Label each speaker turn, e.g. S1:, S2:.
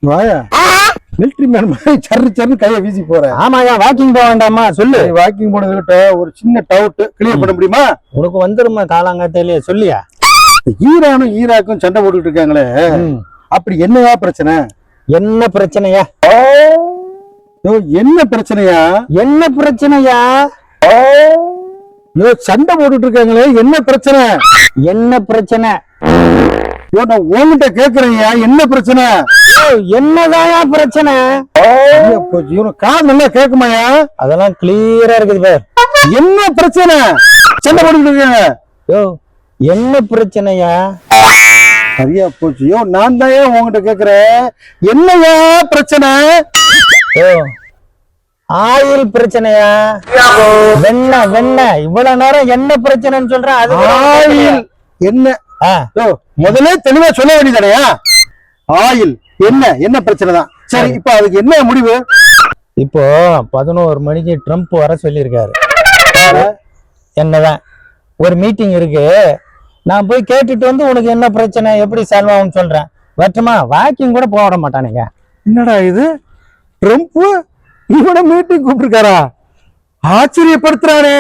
S1: வாயா military man மாதிரி சர்ரு சர்ரு கையை வீசி போறேன்.
S2: ஆமாயா, வாக்கிங் போக வேண்டாமா சொல்லு.
S1: வாக்கிங் போனதுக்கிட்ட ஒரு சின்ன டவுட் கிளியர் பண்ண முடியுமா?
S2: உனக்கு வந்துருமா காலாங்காத்தையிலேயே சொல்லியா?
S1: ஈரானும் ஈராக்கும் சண்டை போட்டுட்டு இருக்காங்களே, அப்படி என்னயா பிரச்சனை?
S2: என்ன பிரச்சனையா?
S1: என்ன பிரச்சனையா?
S2: என்ன பிரச்சனையா?
S1: சண்டை போட்டுட்டு இருக்காங்களே, என்ன பிரச்சனை?
S2: என்ன பிரச்சனை?
S1: நான் உன்கிட்ட கேக்குறேன்யா, என்ன பிரச்சனை?
S2: என்னதாயா பிரச்சனை?
S1: காது நல்லா கேக்குமாயா?
S2: அதெல்லாம் கிளியரா இருக்குது பார்.
S1: என்ன பிரச்சனை? சண்டை போட்டுட்டு இருக்காங்க.
S2: என்ன பிரச்சனையா?
S1: சரியா போச்சு. நான் தான் உங்ககிட்ட கேக்குறேன், என்னையா பிரச்சனை?
S2: ஆயில் பிரச்சனையா? வெண்ணெய் இவ்வளவு நேரம் என்ன பிரச்சனைன்னு சொல்றேன். அது
S1: ஆயில் என்ன? முதல்ல தெளிவா சொல்ல வேண்டியதானயா? ஆயில் என்ன பிரச்சனை தான். சரி, இப்ப அதுக்கு என்ன முடிவு?
S2: இப்போ 11 மணிக்கு ட்ரம்ப் வர சொல்லியிருக்காரு. என்னதான் ஒரு மீட்டிங் இருக்கு, நான் போய் கேட்டுட்டு வந்து உனக்கு என்ன பிரச்சனை எப்படி சால்வ் ஆகும்னு சொல்றேன். வெற்றமா வாக்கிங் கூட போக விட மாட்டானுங்க.
S1: என்னடா இது, ட்ரம்ப் இவன மீட்டிங் கூப்பிட்டுருக்காரா? ஆச்சரியப்படுத்துறானே.